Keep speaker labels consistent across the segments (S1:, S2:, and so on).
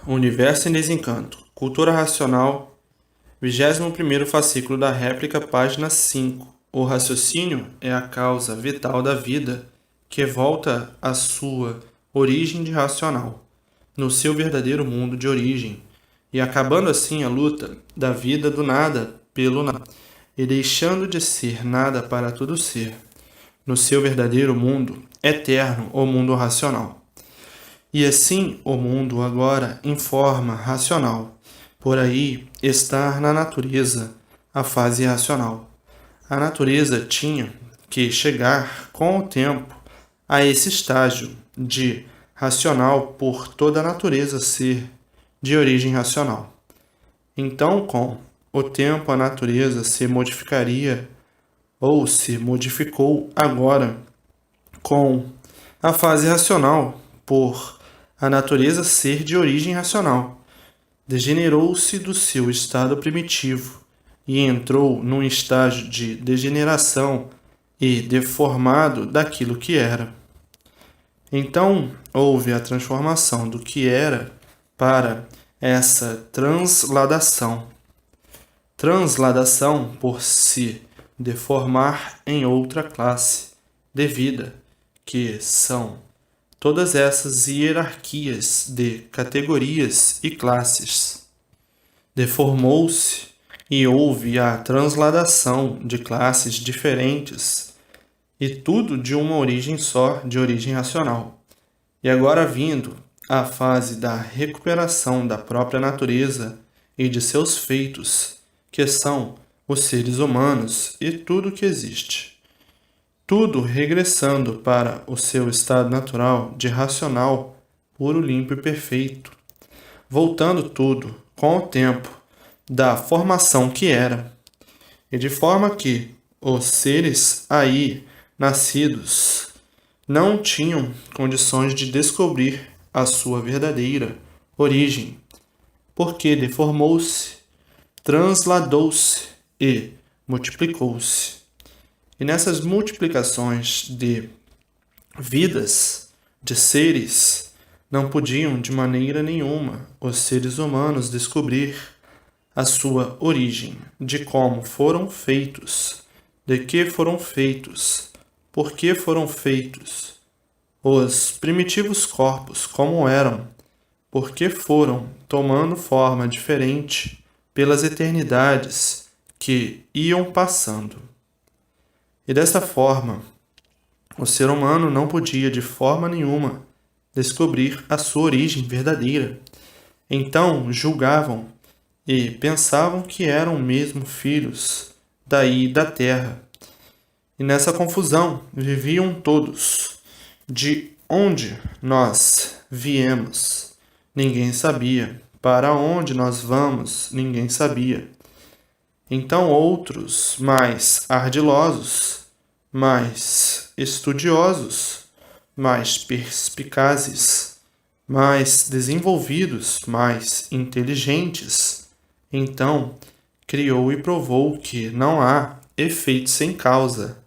S1: Universo em Desencanto. Cultura Racional, 21º fascículo da réplica, página 5. O raciocínio é a causa vital da vida, que volta à sua origem de racional, no seu verdadeiro mundo de origem, e acabando assim a luta da vida do nada pelo nada, e deixando de ser nada para tudo ser, no seu verdadeiro mundo eterno, o mundo racional. E assim o mundo agora em forma racional. Por aí está na natureza a fase racional. A natureza tinha que chegar com o tempo a esse estágio de racional por toda a natureza ser de origem racional. Então, com o tempo, a natureza se modificaria ou se modificou agora com a fase racional por a natureza ser de origem racional. Degenerou-se do seu estado primitivo e entrou num estágio de degeneração e deformado daquilo que era. Então, houve a transformação do que era para essa transladação. Transladação por se deformar em outra classe de vida, que são todas essas hierarquias de categorias e classes. Deformou-se e houve a transladação de classes diferentes, e tudo de uma origem só, de origem racional. E agora vindo a fase da recuperação da própria natureza e de seus feitos, que são os seres humanos e tudo que existe. Tudo regressando para o seu estado natural de racional, puro, limpo e perfeito. Voltando tudo, com o tempo, da formação que era. E de forma que os seres aí nascidos não tinham condições de descobrir a sua verdadeira origem, porque deformou-se, transladou-se e multiplicou-se. E nessas multiplicações de vidas, de seres, não podiam de maneira nenhuma os seres humanos descobrir a sua origem, de como foram feitos, de que foram feitos, por que foram feitos, os primitivos corpos como eram, por que foram tomando forma diferente pelas eternidades que iam passando. E desta forma, o ser humano não podia de forma nenhuma descobrir a sua origem verdadeira. Então julgavam e pensavam que eram mesmo filhos daí da terra. E nessa confusão viviam todos. De onde nós viemos, ninguém sabia. Para onde nós vamos, ninguém sabia. Então outros, mais ardilosos, mais estudiosos, mais perspicazes, mais desenvolvidos, mais inteligentes, então criou e provou que não há efeito sem causa.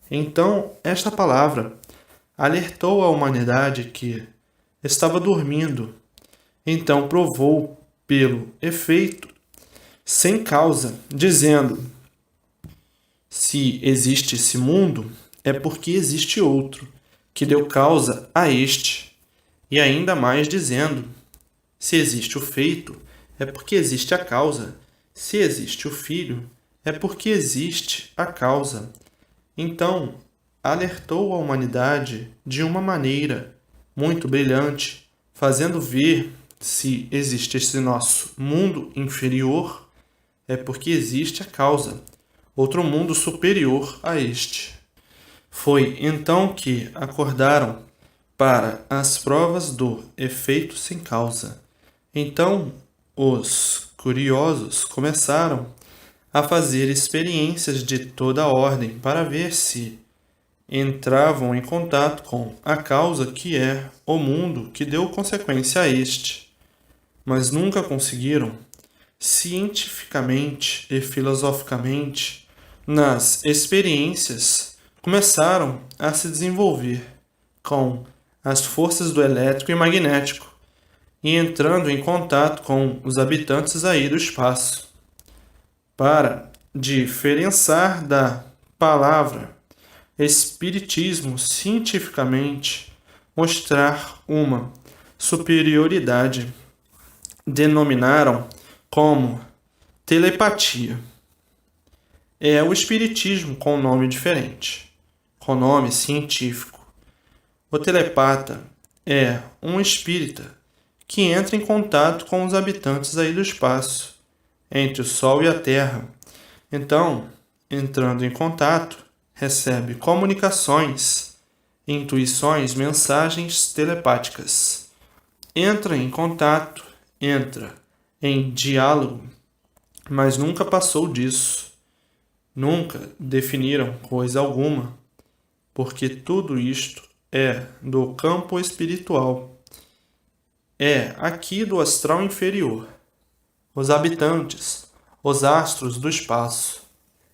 S1: Então esta palavra alertou a humanidade que estava dormindo. Então provou pelo efeito sem causa, dizendo: se existe esse mundo, é porque existe outro, que deu causa a este. E ainda mais dizendo: se existe o feito, é porque existe a causa. Se existe o filho, é porque existe a causa. Então, alertou a humanidade de uma maneira muito brilhante, fazendo ver se existe esse nosso mundo inferior, é porque existe a causa, outro mundo superior a este. Foi então que acordaram para as provas do efeito sem causa. Então, os curiosos começaram a fazer experiências de toda a ordem para ver se entravam em contato com a causa que é o mundo que deu consequência a este, mas nunca conseguiram. Cientificamente e filosoficamente, nas experiências, começaram a se desenvolver com as forças do elétrico e magnético. e entrando em contato com os habitantes aí do espaço, para diferenciar da palavra espiritismo cientificamente, mostrar uma superioridade. Denominaram como telepatia. É o espiritismo com nome diferente, com nome científico. O telepata é um espírita que entra em contato com os habitantes aí do espaço, entre o Sol e a Terra. Então, entrando em contato, recebe comunicações, intuições, mensagens telepáticas. Entra em contato, entra em diálogo, mas nunca passou disso. Nunca definiram coisa alguma, porque tudo isto é do campo espiritual. É aqui do astral inferior. Os habitantes, os astros do espaço.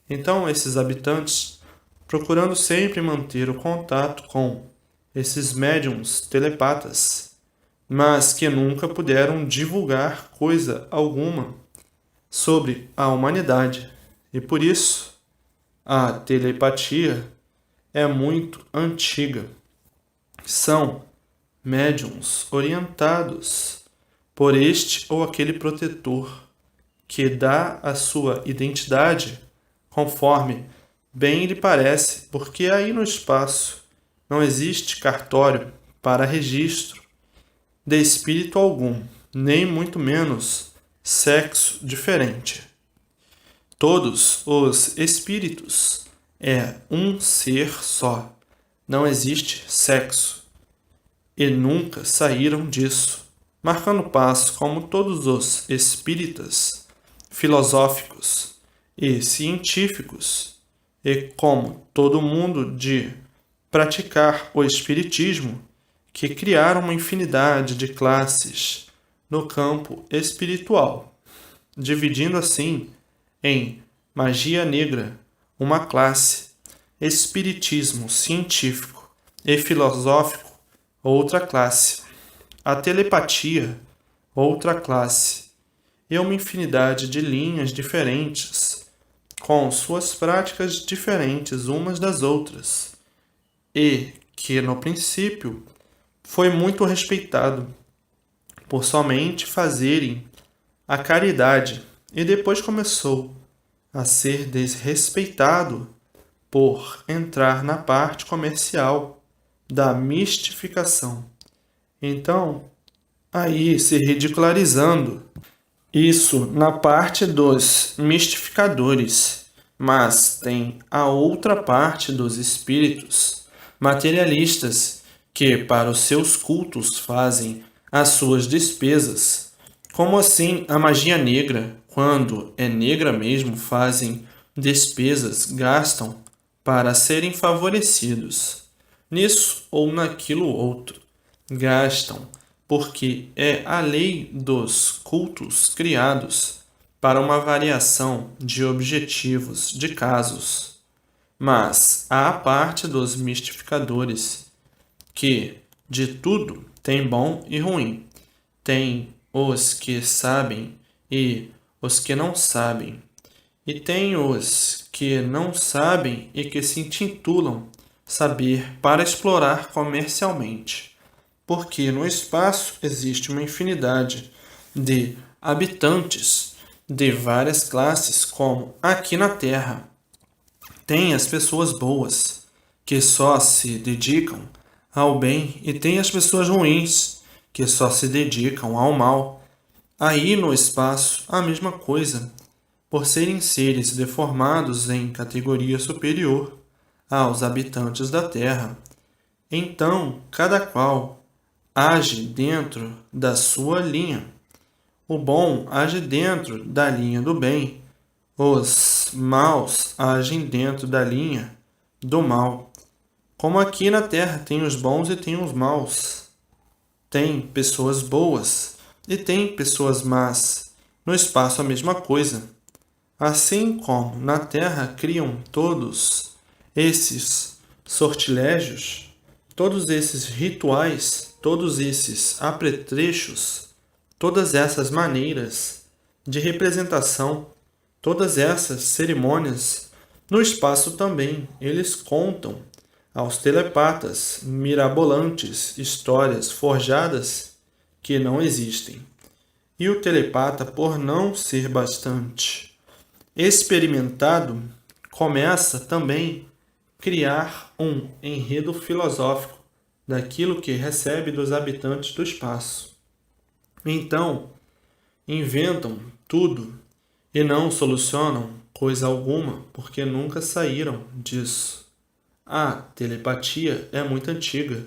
S1: Então, esses habitantes, procurando sempre manter o contato com esses médiums telepatas, mas que nunca puderam divulgar coisa alguma sobre a humanidade. E por isso, a telepatia é muito antiga. São médiums orientados por este ou aquele protetor que dá a sua identidade conforme bem lhe parece, porque aí no espaço não existe cartório para registro de espírito algum, nem muito menos sexo diferente. Todos os espíritos é um ser só. Não existe sexo. E nunca saíram disso, marcando passo como todos os espíritas filosóficos e científicos, e como todo mundo de praticar o espiritismo, que criaram uma infinidade de classes no campo espiritual, dividindo assim em magia negra, uma classe, espiritismo científico e filosófico, outra classe, a telepatia, outra classe, e uma infinidade de linhas diferentes, com suas práticas diferentes umas das outras, e que no princípio foi muito respeitado por somente fazerem a caridade, e depois começou a ser desrespeitado por entrar na parte comercial da mistificação. Então, aí se ridicularizando isso na parte dos mistificadores, mas tem a outra parte dos espíritos materialistas que para os seus cultos fazem as suas despesas. Como assim a magia negra, quando é negra mesmo, fazem despesas, gastam para serem favorecidos nisso ou naquilo outro. Gastam porque é a lei dos cultos criados para uma variação de objetivos, de casos. Mas há a parte dos mistificadores, que de tudo tem bom e ruim. Tem os que sabem e os que não sabem. E tem os que não sabem e que se intitulam saber para explorar comercialmente. Porque no espaço existe uma infinidade de habitantes de várias classes, como aqui na Terra. Tem as pessoas boas, que só se dedicam ao bem, e tem as pessoas ruins, que só se dedicam ao mal. Aí no espaço, a mesma coisa, por serem seres deformados em categoria superior aos habitantes da Terra. Então, cada qual age dentro da sua linha. O bom age dentro da linha do bem. Os maus agem dentro da linha do mal. Como aqui na Terra tem os bons e tem os maus. Tem pessoas boas e tem pessoas más. No espaço a mesma coisa. Assim como na Terra criam todos esses sortilégios, todos esses rituais, todos esses apetrechos todas essas maneiras de representação, todas essas cerimônias, no espaço também eles contam aos telepatas mirabolantes histórias forjadas que não existem. E o telepata, por não ser bastante experimentado, começa também a criar um enredo filosófico daquilo que recebe dos habitantes do espaço. Então, inventam tudo e não solucionam coisa alguma porque nunca saíram disso. A telepatia é muito antiga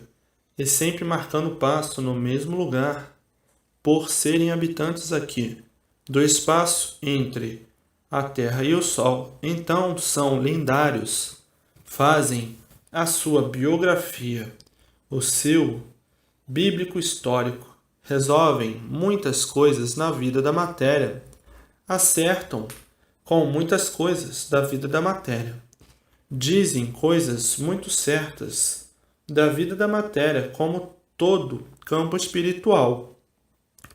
S1: e sempre marcando passo no mesmo lugar, por serem habitantes aqui do espaço entre a Terra e o Sol. Então são lendários, fazem a sua biografia, o seu bíblico histórico, resolvem muitas coisas na vida da matéria, acertam com muitas coisas da vida da matéria, dizem coisas muito certas da vida da matéria, como todo campo espiritual,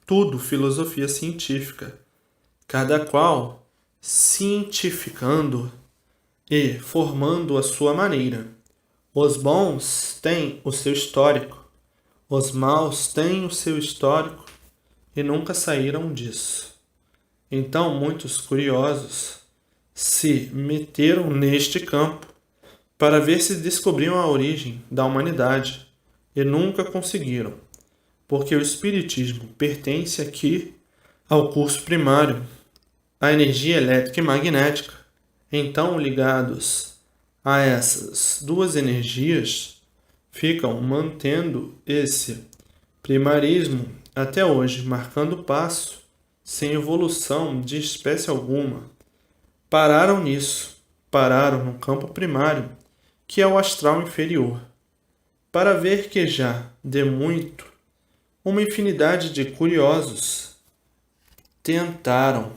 S1: tudo filosofia científica, cada qual cientificando e formando a sua maneira. Os bons têm o seu histórico, os maus têm o seu histórico e nunca saíram disso. Então muitos curiosos se meteram neste campo para ver se descobriam a origem da humanidade e nunca conseguiram, porque o Espiritismo pertence aqui ao curso primário, a energia elétrica e magnética. Então, ligados a essas duas energias, ficam mantendo esse primarismo até hoje, marcando passo, sem evolução de espécie alguma. Pararam nisso, pararam no campo primário, que é o astral inferior, para ver que já, de muito, uma infinidade de curiosos tentaram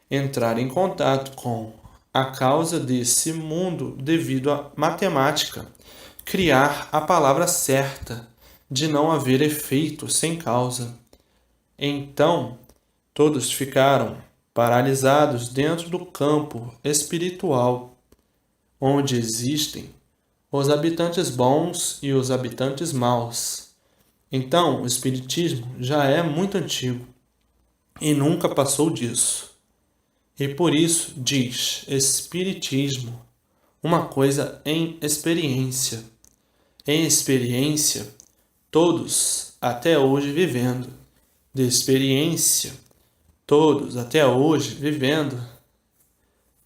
S1: entrar em contato com a causa desse mundo devido à matemática, criar a palavra certa de não haver efeito sem causa. Então, todos ficaram paralisados dentro do campo espiritual, onde existem os habitantes bons e os habitantes maus. Então, o Espiritismo já é muito antigo e nunca passou disso. E por isso diz Espiritismo, uma coisa em experiência. Em experiência, todos até hoje vivendo. De experiência, todos até hoje vivendo.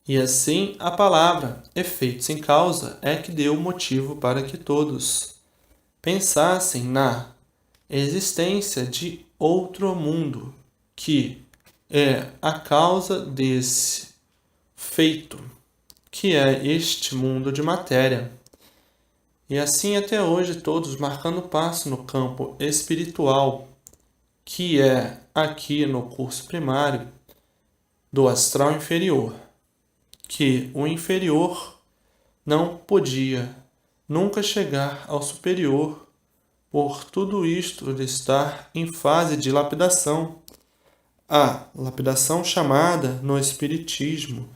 S1: E assim a palavra efeito sem causa é que deu motivo para que todos pensassem na existência de outro mundo, que é a causa desse feito, que é este mundo de matéria. E assim até hoje todos marcando passo no campo espiritual, que é aqui no curso primário do astral inferior, que o inferior não podia nunca chegar ao superior, por tudo isto de estar em fase de lapidação. A lapidação chamada no Espiritismo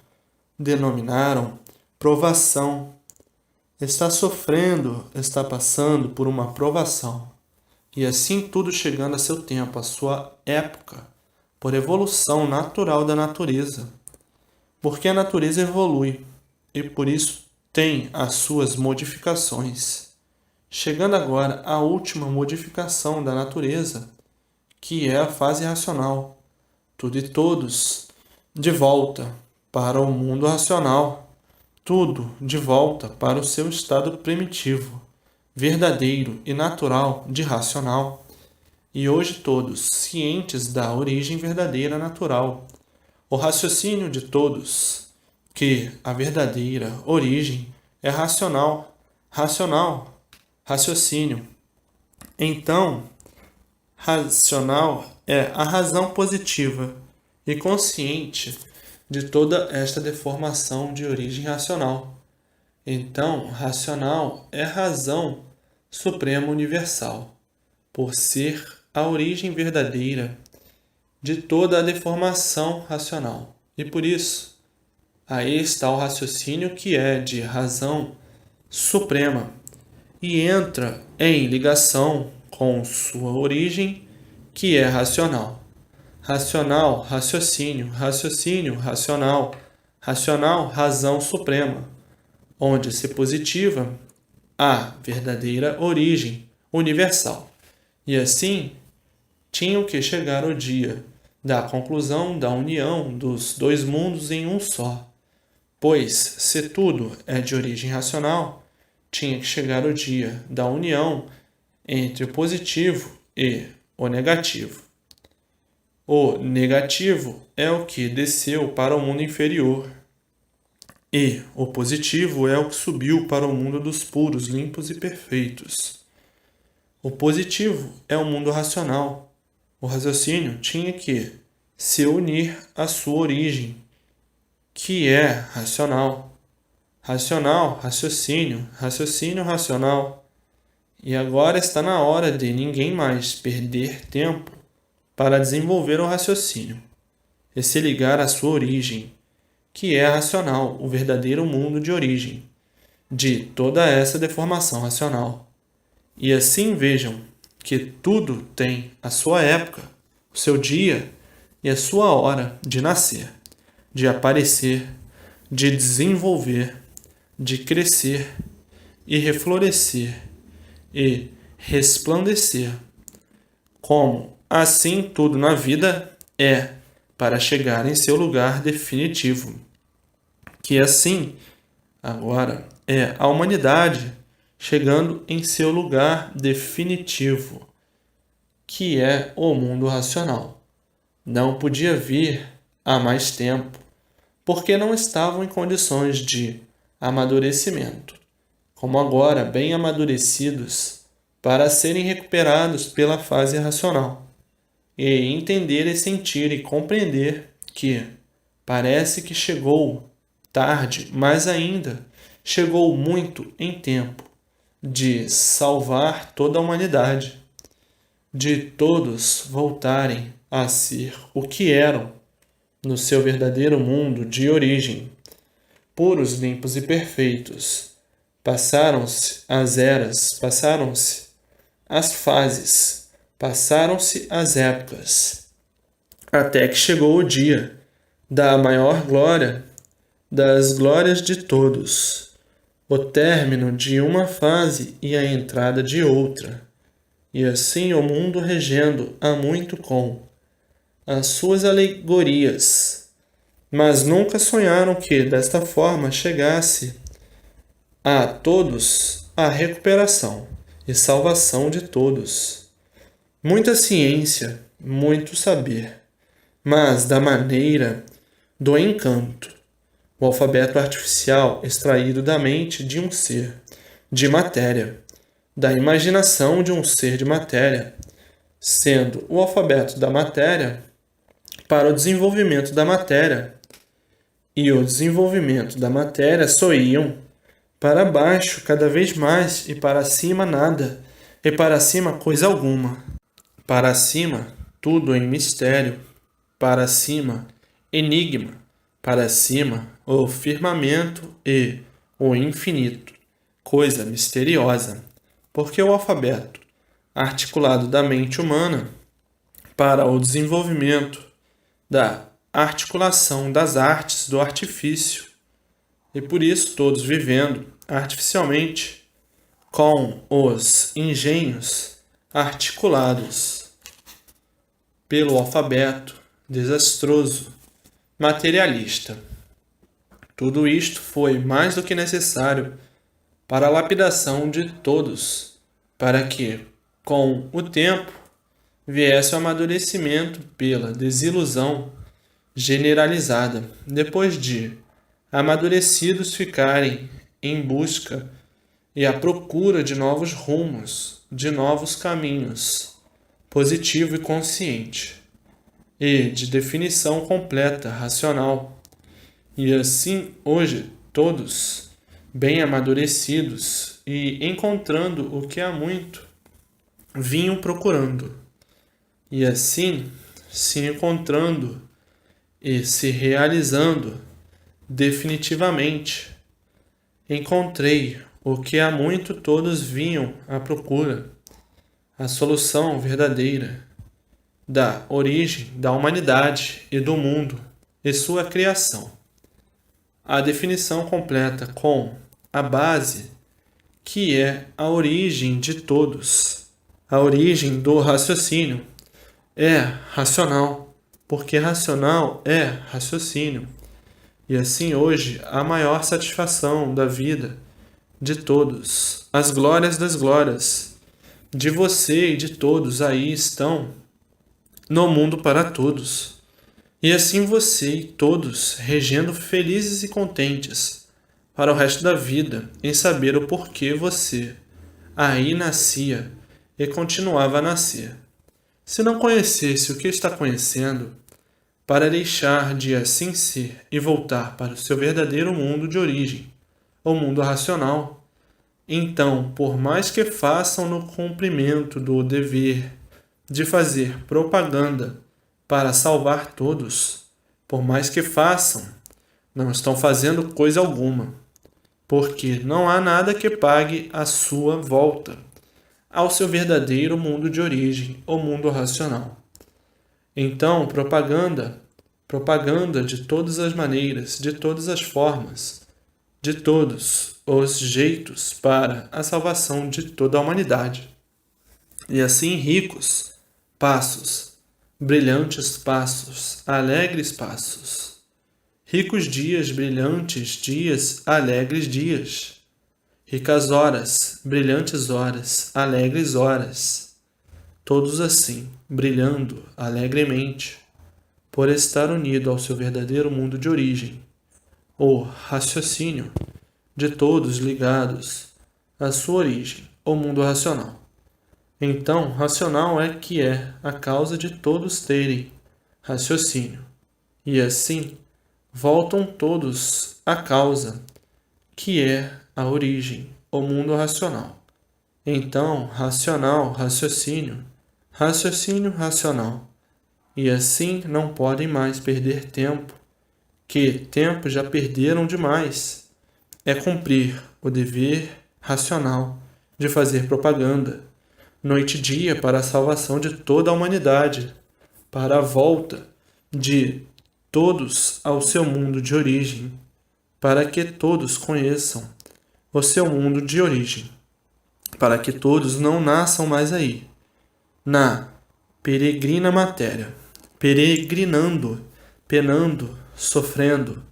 S1: denominaram provação. Está sofrendo, está passando por uma provação. E assim tudo chegando a seu tempo, a sua época, por evolução natural da natureza. Porque a natureza evolui e por isso tem as suas modificações. Chegando agora à última modificação da natureza, que é a fase racional. Tudo e todos de volta para o mundo racional. Tudo de volta para o seu estado primitivo, verdadeiro e natural de racional. E hoje todos cientes da origem verdadeira natural. O raciocínio de todos, que a verdadeira origem é racional, raciocínio. Então, racional é a razão positiva e consciente de toda esta deformação de origem racional. Então, racional é razão suprema universal, por ser a origem verdadeira de toda a deformação racional. E por isso, aí está o raciocínio que é de razão suprema e entra em ligação com sua origem, que é racional. Racional, raciocínio, raciocínio, racional, racional, razão suprema, onde se positiva a verdadeira origem universal. E assim, tinham que chegar o dia da conclusão da união dos dois mundos em um só. Pois, se tudo é de origem racional, tinha que chegar o dia da união entre o positivo e o negativo. O negativo é o que desceu para o mundo inferior, e o positivo é o que subiu para o mundo dos puros, limpos e perfeitos. O positivo é o mundo racional. O raciocínio tinha que se unir à sua origem, que é racional. Racional, raciocínio, raciocínio racional. E agora está na hora de ninguém mais perder tempo para desenvolver o raciocínio e se ligar à sua origem, que é racional, o verdadeiro mundo de origem de toda essa deformação racional. E assim vejam que tudo tem a sua época, o seu dia e a sua hora de nascer, de aparecer, de desenvolver, de crescer e reflorescer e resplandecer. Como assim tudo na vida é para chegar em seu lugar definitivo. Que assim, agora, é a humanidade chegando em seu lugar definitivo, que é o mundo racional. Não podia vir há mais tempo, porque não estavam em condições de amadurecimento, como agora bem amadurecidos, para serem recuperados pela fase racional, e entender e sentir e compreender que parece que chegou tarde, mas ainda chegou muito em tempo de salvar toda a humanidade, de todos voltarem a ser o que eram no seu verdadeiro mundo de origem, puros, limpos e perfeitos. Passaram-se as eras, passaram-se as fases, passaram-se as épocas, até que chegou o dia da maior glória das glórias de todos, o término de uma fase e a entrada de outra, e assim o mundo regendo há muito com as suas alegorias, mas nunca sonharam que desta forma chegasse a todos a recuperação e salvação de todos. Muita ciência, muito saber, mas da maneira do encanto, o alfabeto artificial extraído da mente de um ser de matéria, da imaginação de um ser de matéria, sendo o alfabeto da matéria para o desenvolvimento da matéria, e o desenvolvimento da matéria soiam para baixo cada vez mais, e para cima nada, e para cima coisa alguma. Para cima tudo em mistério, para cima enigma, para cima o firmamento e o infinito, coisa misteriosa, porque o alfabeto, articulado da mente humana, para o desenvolvimento da articulação das artes do artifício, e por isso todos vivendo artificialmente com os engenhos articulados pelo alfabeto desastroso, materialista. Tudo isto foi mais do que necessário para a lapidação de todos, para que, com o tempo, viesse o amadurecimento pela desilusão generalizada, depois de amadurecidos ficarem em busca e à procura de novos rumos, de novos caminhos, positivo e consciente, e de definição completa, racional. E assim, hoje, todos, bem amadurecidos e encontrando o que há muito vinham procurando. E assim, se encontrando e se realizando definitivamente. Encontrei o que há muito todos vinham à procura, a solução verdadeira da origem da humanidade e do mundo e sua criação. A definição completa com a base, que é a origem de todos. A origem do raciocínio é racional, porque racional é raciocínio. E assim hoje a maior satisfação da vida de todos, as glórias das glórias, de você e de todos aí estão no mundo para todos. E assim você e todos regendo felizes e contentes para o resto da vida em saber o porquê você aí nascia e continuava a nascer. Se não conhecesse o que está conhecendo, para deixar de assim ser e voltar para o seu verdadeiro mundo de origem, o mundo racional, então, por mais que façam no cumprimento do dever de fazer propaganda para salvar todos, por mais que façam, não estão fazendo coisa alguma, porque não há nada que pague a sua volta ao seu verdadeiro mundo de origem, o mundo racional. Então, propaganda de todas as maneiras, de todas as formas, de todos os jeitos para a salvação de toda a humanidade. E assim ricos passos, brilhantes passos, alegres passos. Ricos dias, brilhantes dias, alegres dias. Ricas horas, brilhantes horas, alegres horas. Todos assim, brilhando alegremente, por estar unido ao seu verdadeiro mundo de origem, o raciocínio de todos ligados à sua origem, o mundo racional. Então, racional é que é a causa de todos terem raciocínio, e assim voltam todos à causa, que é a origem, o mundo racional. Então, racional, raciocínio, raciocínio, racional. E assim não podem mais perder tempo, que tempo já perderam demais. É cumprir o dever racional de fazer propaganda, noite e dia para a salvação de toda a humanidade, para a volta de todos ao seu mundo de origem, para que todos conheçam o seu mundo de origem, para que todos não nasçam mais aí, na peregrina matéria, peregrinando, penando, sofrendo,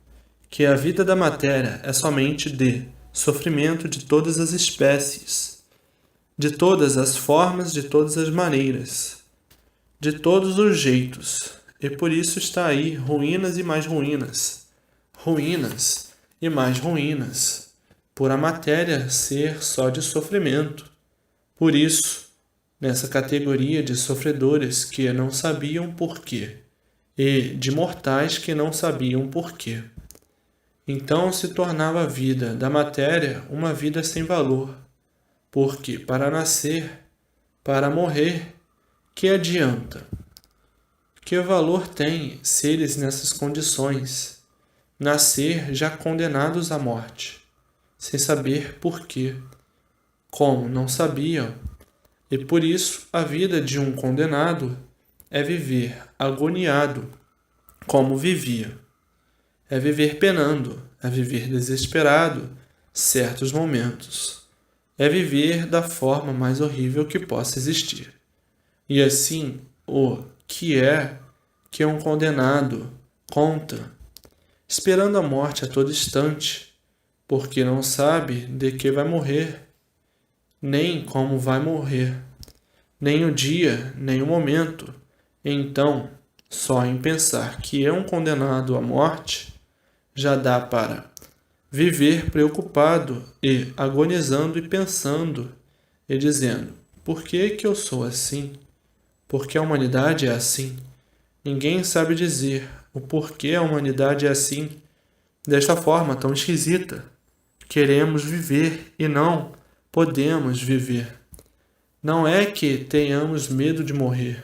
S1: que a vida da matéria é somente de sofrimento de todas as espécies, de todas as formas, de todas as maneiras, de todos os jeitos, e por isso está aí ruínas e mais ruínas, ruínas e mais ruínas, por a matéria ser só de sofrimento. Por isso, nessa categoria de sofredores que não sabiam porquê, e de mortais que não sabiam porquê. Então se tornava a vida da matéria uma vida sem valor, porque para nascer, para morrer, que adianta? Que valor tem seres nessas condições, nascer já condenados à morte, sem saber porquê, como não sabiam, e por isso a vida de um condenado é viver agoniado, como vivia. É viver penando, é viver desesperado, certos momentos. É viver da forma mais horrível que possa existir. E assim, o que um condenado conta, esperando a morte a todo instante, porque não sabe de que vai morrer, nem como vai morrer, nem o dia, nem o momento. Então, só em pensar que é um condenado à morte, já dá para viver preocupado e agonizando e pensando e dizendo: por que que eu sou assim? Porque a humanidade é assim. Ninguém sabe dizer o porquê a humanidade é assim, desta forma tão esquisita. Queremos viver e não podemos viver. Não é que tenhamos medo de morrer,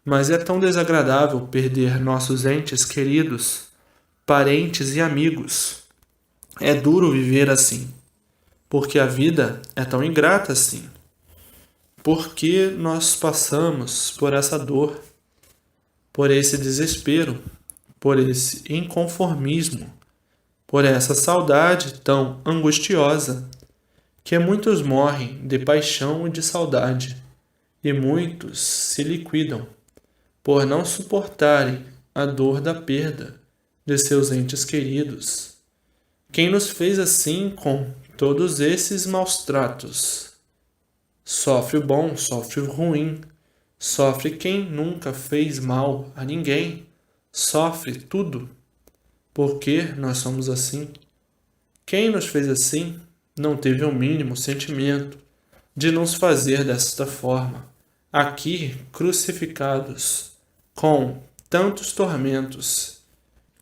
S1: Mas é tão desagradável perder nossos entes queridos, parentes e amigos. É duro viver assim, porque a vida é tão ingrata assim. Porque nós passamos por essa dor, por esse desespero, por esse inconformismo, por essa saudade tão angustiosa, que muitos morrem de paixão e de saudade, e muitos se liquidam por não suportarem a dor da perda de seus entes queridos. Quem nos fez assim com todos esses maus tratos? Sofre o bom, sofre o ruim, sofre quem nunca fez mal a ninguém, sofre tudo. Por que nós somos assim? Quem nos fez assim não teve o mínimo sentimento de nos fazer desta forma, aqui crucificados, com tantos tormentos.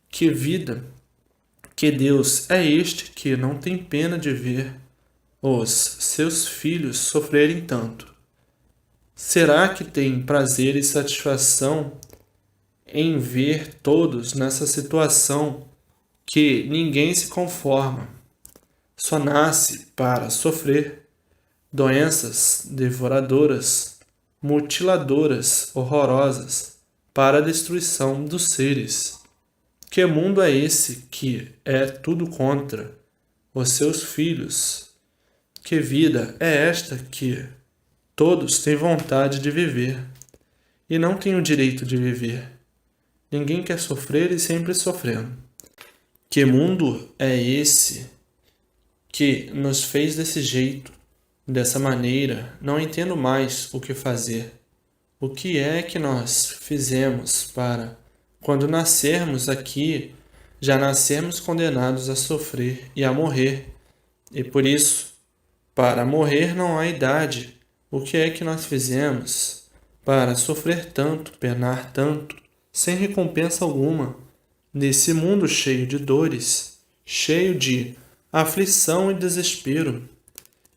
S1: Que vida, que Deus é este que não tem pena de ver os seus filhos sofrerem tanto? Será que tem prazer e satisfação em ver todos nessa situação que ninguém se conforma? Só nasce para sofrer doenças devoradoras, mutiladoras, horrorosas, para a destruição dos seres. Que mundo é esse que é tudo contra os seus filhos? Que vida é esta que todos têm vontade de viver e não têm o direito de viver? Ninguém quer sofrer e sempre sofrendo. Que mundo é esse que nos fez desse jeito, dessa maneira? Não entendo mais o que fazer. O que é que nós fizemos para, quando nascermos aqui, já nascermos condenados a sofrer e a morrer? E por isso, para morrer não há idade. O que é que nós fizemos para sofrer tanto, penar tanto, sem recompensa alguma, nesse mundo cheio de dores, cheio de aflição e desespero?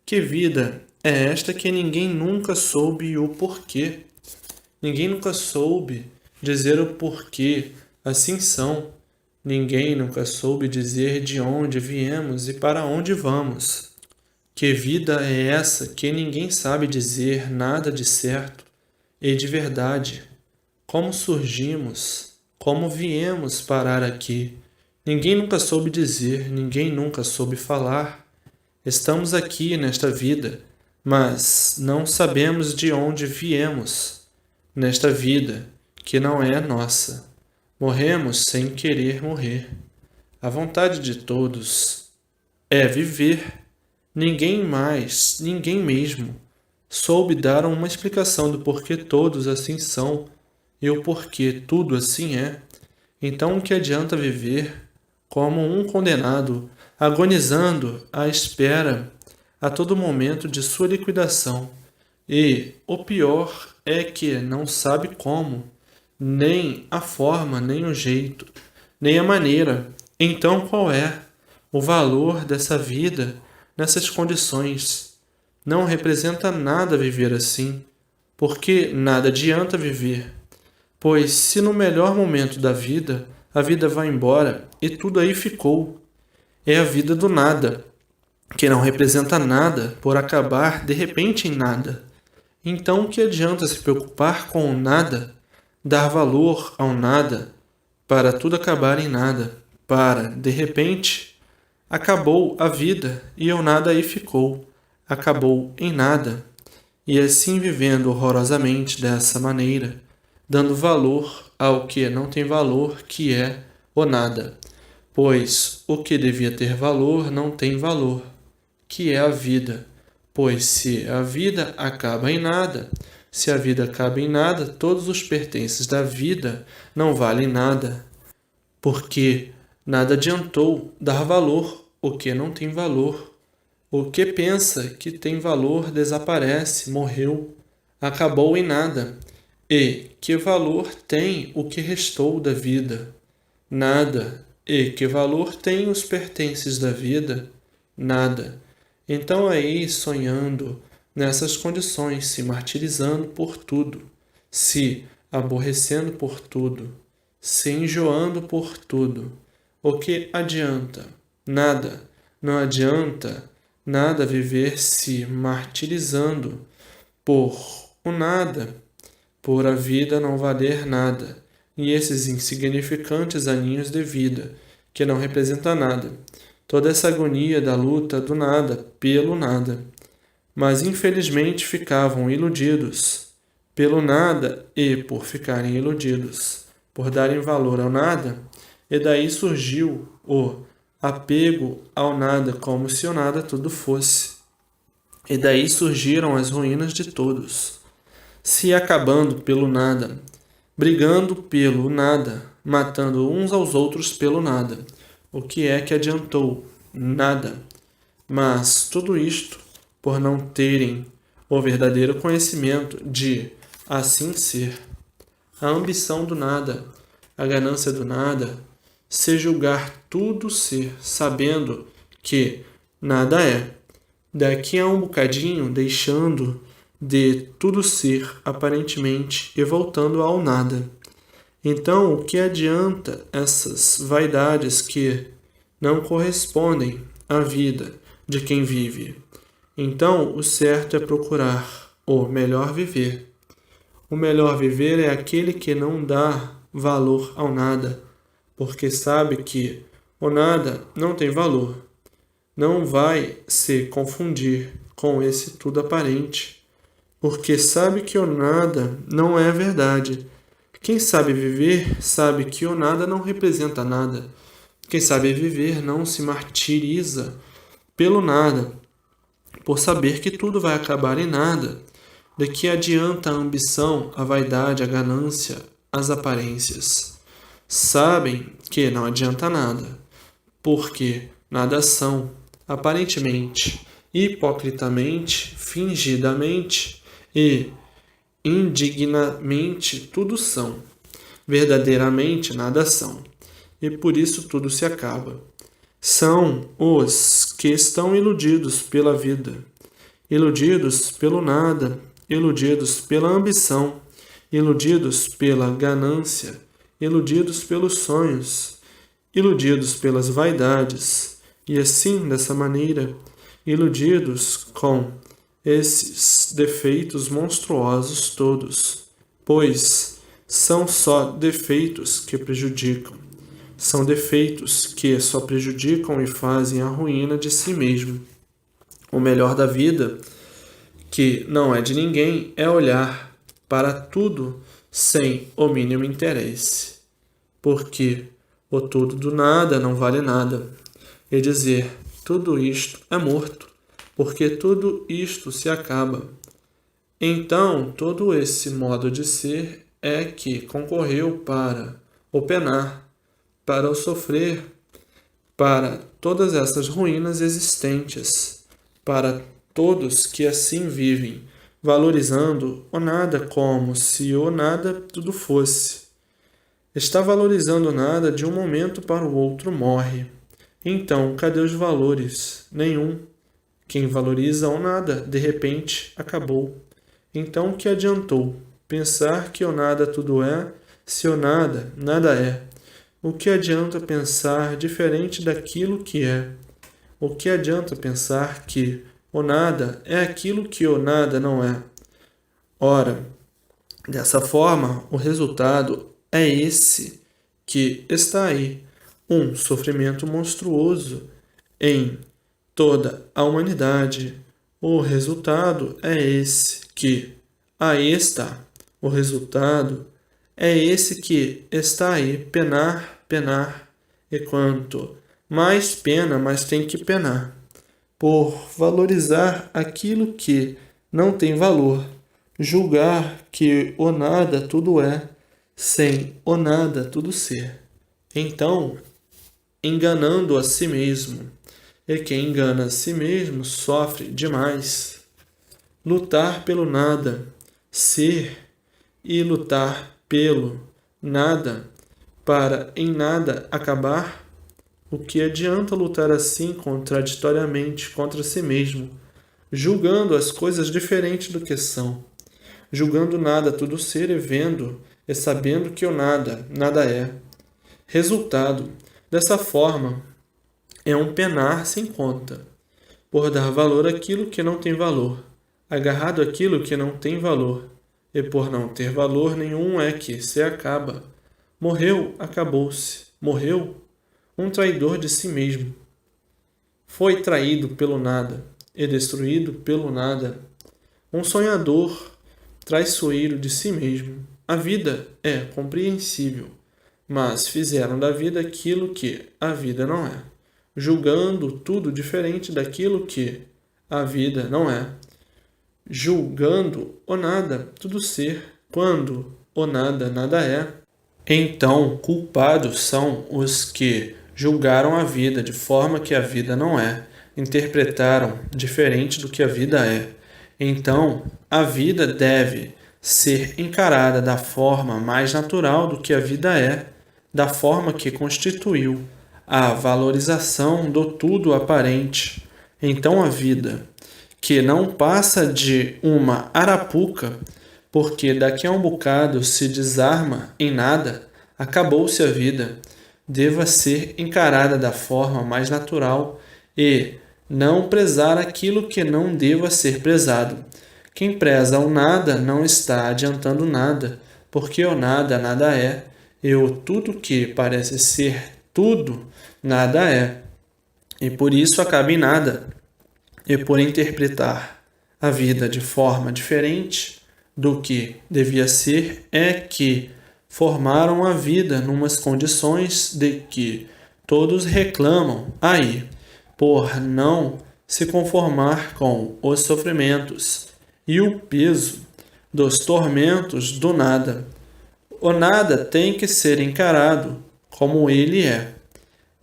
S1: Que vida é esta que ninguém nunca soube o porquê? Ninguém nunca soube dizer o porquê assim são. Ninguém nunca soube dizer de onde viemos e para onde vamos. Que vida é essa que ninguém sabe dizer nada de certo e de verdade? Como surgimos? Como viemos parar aqui? Ninguém nunca soube dizer, ninguém nunca soube falar. Estamos aqui nesta vida, mas não sabemos de onde viemos, nesta vida que não é nossa. Morremos sem querer morrer. A vontade de todos é viver. Ninguém mais, ninguém mesmo, soube dar uma explicação do porquê todos assim são e o porquê tudo assim é. Então o que adianta viver como um condenado, agonizando à espera a todo momento de sua liquidação? E o pior é que não sabe como, nem a forma, nem o jeito, nem a maneira. Então qual é o valor dessa vida nessas condições? Não representa nada viver assim, porque nada adianta viver. Pois se no melhor momento da vida, a vida vai embora e tudo aí ficou. É a vida do nada, que não representa nada por acabar de repente em nada. Então, o que adianta se preocupar com o nada, dar valor ao nada, para tudo acabar em nada, para, de repente, acabou a vida e o nada aí ficou, acabou em nada, e assim vivendo horrorosamente dessa maneira, dando valor ao que não tem valor, que é o nada, pois o que devia ter valor não tem valor, que é a vida. Pois se a vida acaba em nada, se a vida acaba em nada, todos os pertences da vida não valem nada, porque nada adiantou dar valor o que não tem valor. O que pensa que tem valor desaparece, morreu, acabou em nada. E que valor tem o que restou da vida? Nada. E que valor tem os pertences da vida? Nada. Então aí, sonhando nessas condições, se martirizando por tudo, se aborrecendo por tudo, se enjoando por tudo. O que adianta? Nada. Não adianta nada viver se martirizando por o nada, por a vida não valer nada, e esses insignificantes aninhos de vida, que não representa nada. Toda essa agonia da luta do nada pelo nada. Mas infelizmente ficavam iludidos pelo nada e por ficarem iludidos, por darem valor ao nada, e daí surgiu o apego ao nada como se o nada tudo fosse. E daí surgiram as ruínas de todos, se acabando pelo nada, brigando pelo nada, matando uns aos outros pelo nada. O que é que adiantou? Nada. Mas tudo isto por não terem o verdadeiro conhecimento de assim ser. A ambição do nada, a ganância do nada, se julgar tudo ser, sabendo que nada é. Daqui a um bocadinho, deixando de tudo ser aparentemente e voltando ao nada. Então, o que adianta essas vaidades que não correspondem à vida de quem vive? Então, o certo é procurar o melhor viver. O melhor viver é aquele que não dá valor ao nada, porque sabe que o nada não tem valor. Não vai se confundir com esse tudo aparente, porque sabe que o nada não é verdade. Quem sabe viver sabe que o nada não representa nada. Quem sabe viver não se martiriza pelo nada, por saber que tudo vai acabar em nada. De que adianta a ambição, a vaidade, a ganância, as aparências? Sabem que não adianta nada, porque nada são, aparentemente, hipocritamente, fingidamente e indignamente tudo são. Verdadeiramente nada são, e por isso tudo se acaba. São os que estão iludidos pela vida, iludidos pelo nada, iludidos pela ambição, iludidos pela ganância, iludidos pelos sonhos, iludidos pelas vaidades, e assim, dessa maneira, iludidos com esses defeitos monstruosos todos, pois são só defeitos que prejudicam. São defeitos que só prejudicam e fazem a ruína de si mesmo. O melhor da vida, que não é de ninguém, é olhar para tudo sem o mínimo interesse, porque o tudo do nada não vale nada, e dizer tudo isto é morto, porque tudo isto se acaba. Então, todo esse modo de ser é que concorreu para o penar, para o sofrer, para todas essas ruínas existentes, para todos que assim vivem, valorizando o nada como se o nada tudo fosse. Está valorizando o nada de um momento para o outro morre. Então, cadê os valores? Nenhum. Quem valoriza o nada, de repente, acabou. Então, o que adiantou? Pensar que o nada tudo é, se o nada, nada é. O que adianta pensar diferente daquilo que é? O que adianta pensar que o nada é aquilo que o nada não é? Ora, dessa forma, o resultado é esse que está aí, um sofrimento monstruoso em toda a humanidade. O resultado é esse que aí está. O resultado é esse que está aí, penar, penar, e quanto mais pena, mais tem que penar, por valorizar aquilo que não tem valor, julgar que o nada tudo é, sem o nada tudo ser. Então, enganando a si mesmo, e quem engana a si mesmo sofre demais. Lutar pelo nada, ser e lutar pelo nada, para em nada acabar? O que adianta lutar assim contraditoriamente contra si mesmo, julgando as coisas diferentes do que são, julgando nada tudo ser e vendo e sabendo que o nada, nada é. Resultado, dessa forma, é um penar sem conta, por dar valor àquilo que não tem valor, agarrado àquilo que não tem valor, e por não ter valor nenhum é que se acaba. Morreu, acabou-se. Morreu, um traidor de si mesmo. Foi traído pelo nada e destruído pelo nada. Um sonhador traiçoeiro de si mesmo. A vida é compreensível, mas fizeram da vida aquilo que a vida não é, julgando tudo diferente daquilo que a vida não é, julgando o nada tudo ser, quando o nada nada é. Então, culpados são os que julgaram a vida de forma que a vida não é, interpretaram diferente do que a vida é. Então, a vida deve ser encarada da forma mais natural do que a vida é, da forma que constituiu a valorização do tudo aparente. Então, a vida, que não passa de uma arapuca, porque daqui a um bocado se desarma em nada, acabou-se a vida, deva ser encarada da forma mais natural e não prezar aquilo que não deva ser prezado. Quem preza o nada não está adiantando nada, porque o nada nada é, e o tudo que parece ser tudo nada é, e por isso acaba em nada. E por interpretar a vida de forma diferente do que devia ser, é que formaram a vida numas condições de que todos reclamam aí, por não se conformar com os sofrimentos e o peso dos tormentos do nada. O nada tem que ser encarado como ele é.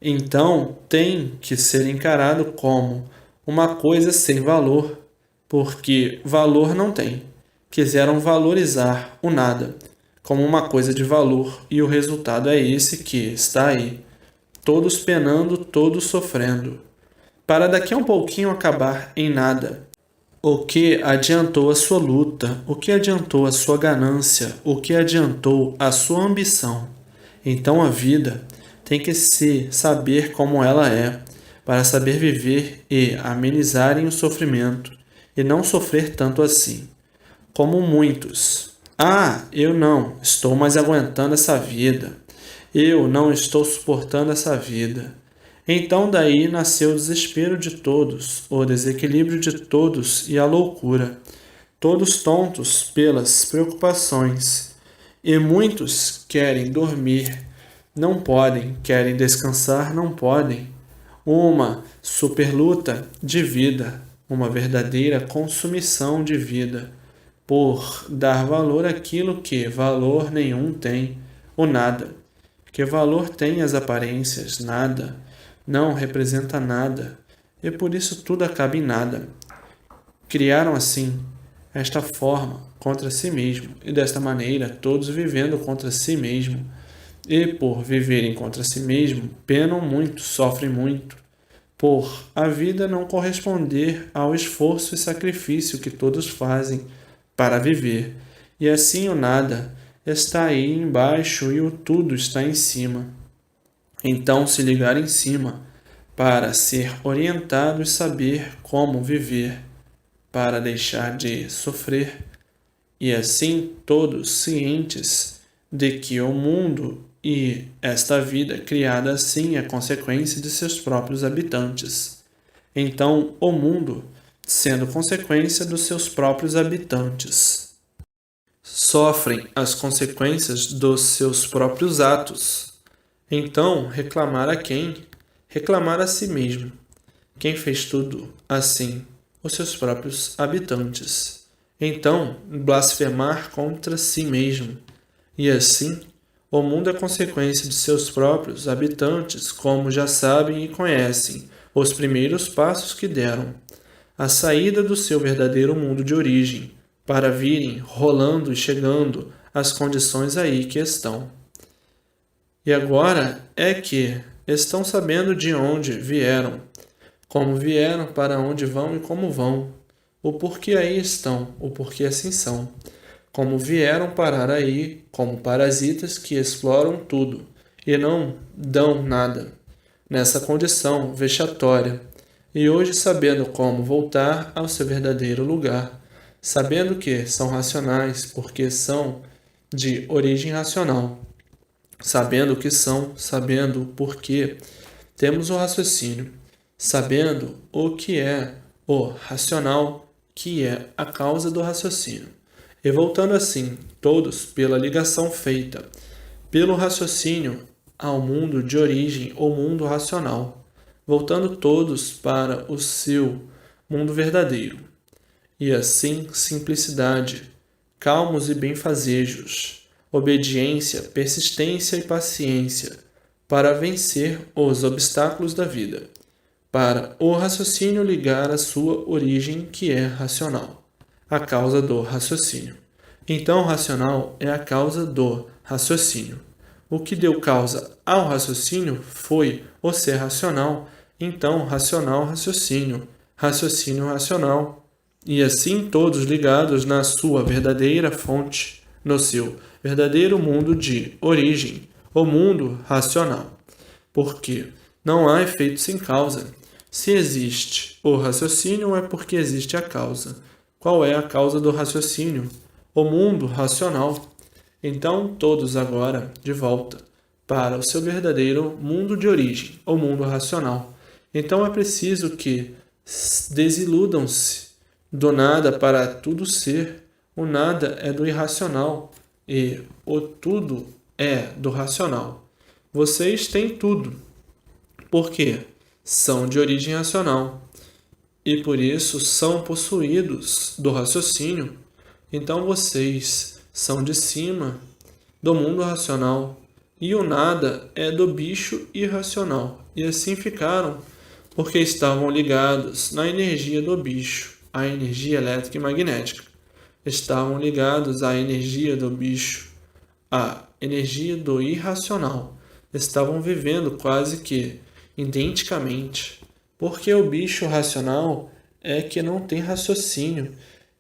S1: Então, tem que ser encarado como uma coisa sem valor, porque valor não tem. Quiseram valorizar o nada como uma coisa de valor, e o resultado é esse que está aí. Todos penando, todos sofrendo, para daqui a um pouquinho acabar em nada. O que adiantou a sua luta? O que adiantou a sua ganância? O que adiantou a sua ambição? Então a vida tem que se saber como ela é, para saber viver e amenizarem o sofrimento, e não sofrer tanto assim. Como muitos. Eu não estou mais aguentando essa vida. Eu não estou suportando essa vida. Então daí nasceu o desespero de todos, o desequilíbrio de todos e a loucura. Todos tontos pelas preocupações. E muitos querem dormir, não podem, querem descansar, não podem. Uma superluta de vida, uma verdadeira consumição de vida, por dar valor àquilo que valor nenhum tem, o nada. Que valor tem as aparências? Nada. Não representa nada. E por isso tudo acaba em nada. Criaram assim, esta forma, contra si mesmo, e desta maneira todos vivendo contra si mesmo. E por viverem contra si mesmo, penam muito, sofrem muito, por a vida não corresponder ao esforço e sacrifício que todos fazem para viver. E assim o nada está aí embaixo e o tudo está em cima. Então se ligar em cima para ser orientado e saber como viver, para deixar de sofrer, e assim todos cientes de que o mundo e esta vida criada assim é consequência de seus próprios habitantes. Então o mundo sendo consequência dos seus próprios habitantes, sofrem as consequências dos seus próprios atos. Então, reclamar a quem? Reclamar a si mesmo. Quem fez tudo assim? Os seus próprios habitantes. Então, blasfemar contra si mesmo. E assim, o mundo é consequência de seus próprios habitantes, como já sabem e conhecem os primeiros passos que deram, a saída do seu verdadeiro mundo de origem, para virem rolando e chegando às condições aí que estão. E agora é que estão sabendo de onde vieram, como vieram, para onde vão e como vão, o porquê aí estão, o porquê assim são. como vieram parar aí como parasitas que exploram tudo e não dão nada, nessa condição vexatória, e hoje sabendo como voltar ao seu verdadeiro lugar, sabendo que são racionais porque são de origem racional, sabendo o que são, sabendo o porquê, temos o raciocínio, sabendo o que é o racional, que é a causa do raciocínio. E voltando assim, todos pela ligação feita pelo raciocínio ao mundo de origem ou mundo racional, voltando todos para o seu mundo verdadeiro. E assim, simplicidade, calmos e benfazejos, obediência, persistência e paciência, para vencer os obstáculos da vida, para o raciocínio ligar a sua origem que é racional, a causa do raciocínio. Então, o racional é a causa do raciocínio. O que deu causa ao raciocínio foi o ser racional, então racional, raciocínio, raciocínio, racional, e assim todos ligados na sua verdadeira fonte, no seu verdadeiro mundo de origem, o mundo racional. Porque não há efeito sem causa. Se existe o raciocínio, é porque existe a causa. Qual é a causa do raciocínio? O mundo racional. Então, todos agora de volta para o seu verdadeiro mundo de origem, o mundo racional. Então, é preciso que desiludam-se do nada para tudo ser. O nada é do irracional e o tudo é do racional. Vocês têm tudo, porque são de origem racional e por isso são possuídos do raciocínio. Então vocês são de cima do mundo racional e o nada é do bicho irracional. E assim ficaram, porque estavam ligados na energia do bicho, a energia elétrica e magnética. Estavam ligados à energia do bicho, à energia do irracional. Estavam vivendo quase que identicamente, porque o bicho racional é que não tem raciocínio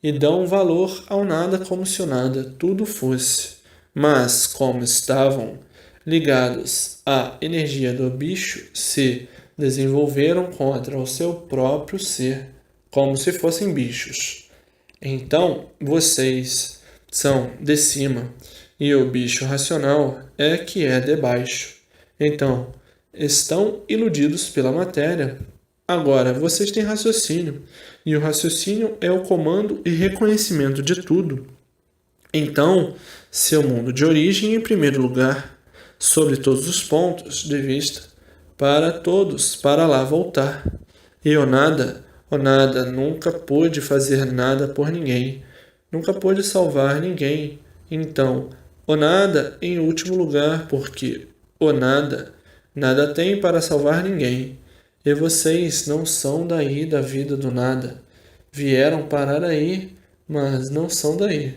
S1: e dão valor ao nada como se o nada tudo fosse. Mas, como estavam ligados à energia do bicho, se desenvolveram contra o seu próprio ser, como se fossem bichos. Então, vocês são de cima, e o bicho racional é que é de baixo. Então, estão iludidos pela matéria. Agora, vocês têm raciocínio, e o raciocínio é o comando e reconhecimento de tudo. Então, seu mundo de origem em primeiro lugar, sobre todos os pontos de vista, para todos, para lá voltar. E o nada nunca pôde fazer nada por ninguém, nunca pôde salvar ninguém. Então, o nada em último lugar, porque o nada tem para salvar ninguém. E vocês não são daí da vida do nada. Vieram parar aí, mas não são daí.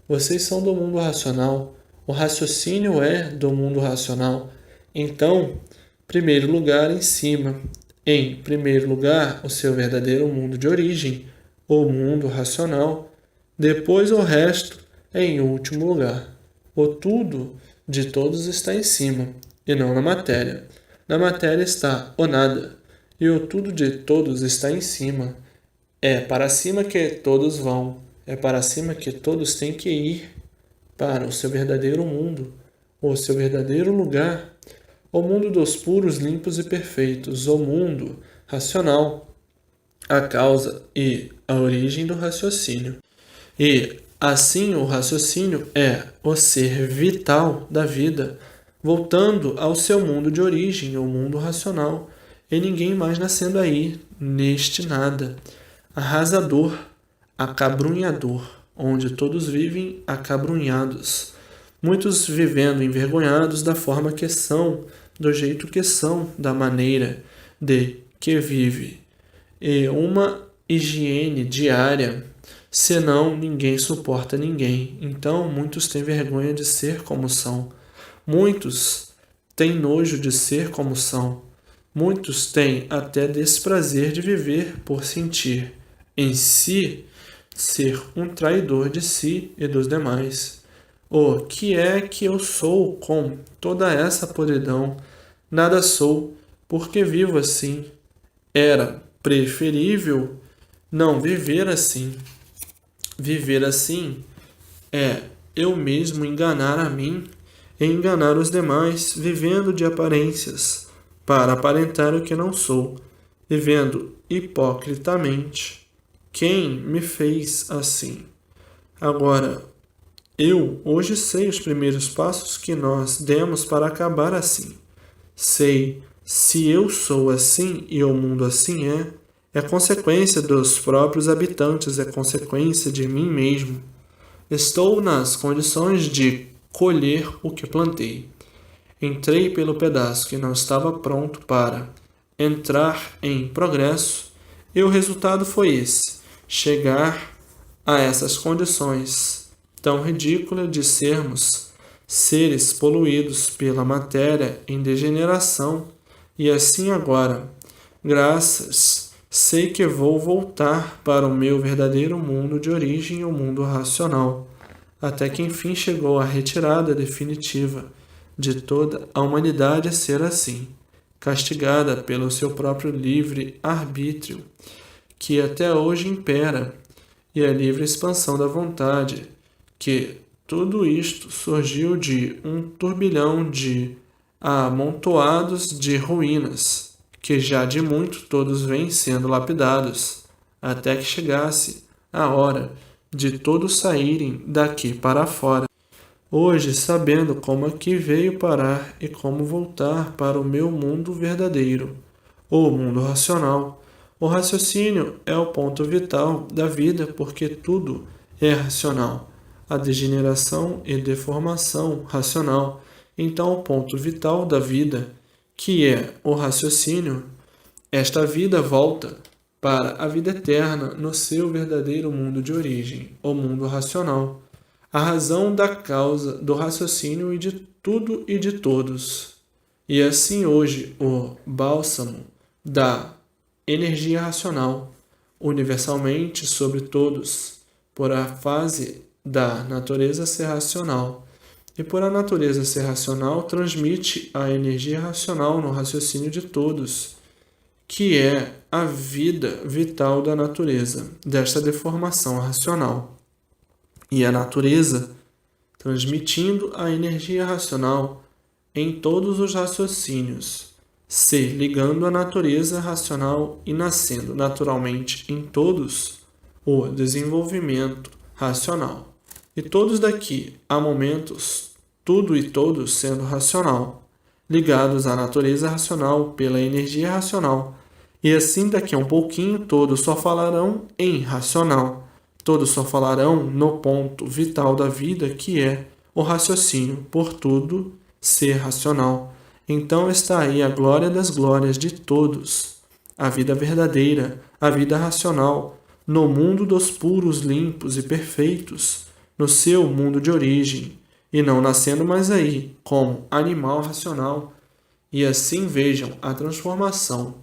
S1: Vocês são do mundo racional. O raciocínio é do mundo racional. Então, primeiro lugar em cima. Em primeiro lugar, o seu verdadeiro mundo de origem, o mundo racional. Depois o resto é em último lugar. O tudo de todos está em cima, e não na matéria. Na matéria está o nada, e o tudo de todos está em cima. É para cima que todos vão, é para cima que todos têm que ir, para o seu verdadeiro mundo, o seu verdadeiro lugar, o mundo dos puros, limpos e perfeitos, o mundo racional, a causa e a origem do raciocínio. E assim o raciocínio é o ser vital da vida, voltando ao seu mundo de origem, o mundo racional, e ninguém mais nascendo aí, neste nada, arrasador, acabrunhador, onde todos vivem acabrunhados, muitos vivendo envergonhados da forma que são, do jeito que são, da maneira de que vive, e uma higiene diária, senão ninguém suporta ninguém. Então muitos têm vergonha de ser como são, muitos têm nojo de ser como são, muitos têm até desprazer de viver por sentir em si ser um traidor de si e dos demais. O que é que eu sou com toda essa podridão? Nada sou, porque vivo assim. Era preferível não viver assim. Viver assim é eu mesmo enganar a mim e enganar os demais, vivendo de aparências, para aparentar o que não sou, vivendo hipocritamente. Quem me fez assim? Agora, eu hoje sei os primeiros passos que nós demos para acabar assim. Sei, se eu sou assim e o mundo assim é consequência dos próprios habitantes, é consequência de mim mesmo. Estou nas condições de colher o que plantei. Entrei pelo pedaço que não estava pronto para entrar em progresso, e o resultado foi esse: chegar a essas condições tão ridículas de sermos seres poluídos pela matéria em degeneração, e assim agora, graças, sei que vou voltar para o meu verdadeiro mundo de origem, o mundo racional, até que enfim chegou a retirada definitiva de toda a humanidade a ser assim, castigada pelo seu próprio livre arbítrio, que até hoje impera, e a livre expansão da vontade, que tudo isto surgiu de um turbilhão de amontoados de ruínas, que já de muito todos vêm sendo lapidados, até que chegasse a hora de todos saírem daqui para fora. Hoje, sabendo como aqui veio parar e como voltar para o meu mundo verdadeiro, o mundo racional. O raciocínio é o ponto vital da vida porque tudo é racional. A degeneração e deformação racional. Então, o ponto vital da vida, que é o raciocínio, esta vida volta para a vida eterna no seu verdadeiro mundo de origem, o mundo racional, a razão da causa do raciocínio e de tudo e de todos. E assim hoje o bálsamo da energia racional, universalmente sobre todos, por a fase da natureza ser racional, e por a natureza ser racional transmite a energia racional no raciocínio de todos, que é a vida vital da natureza, desta deformação racional. E a natureza transmitindo a energia racional em todos os raciocínios, se ligando à natureza racional e nascendo naturalmente em todos o desenvolvimento racional. E todos daqui a momentos, tudo e todos sendo racional, ligados à natureza racional pela energia racional. E assim daqui a um pouquinho todos só falarão em racional. Todos só falarão no ponto vital da vida, que é o raciocínio, por tudo ser racional. Então está aí a glória das glórias de todos, a vida verdadeira, a vida racional, no mundo dos puros, limpos e perfeitos, no seu mundo de origem, e não nascendo mais aí como animal racional. E assim vejam a transformação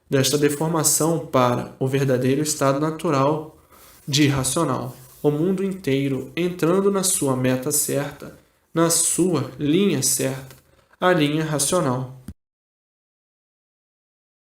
S1: desta deformação para o verdadeiro estado natural de racional, o mundo inteiro entrando na sua meta certa, na sua linha certa, a linha racional.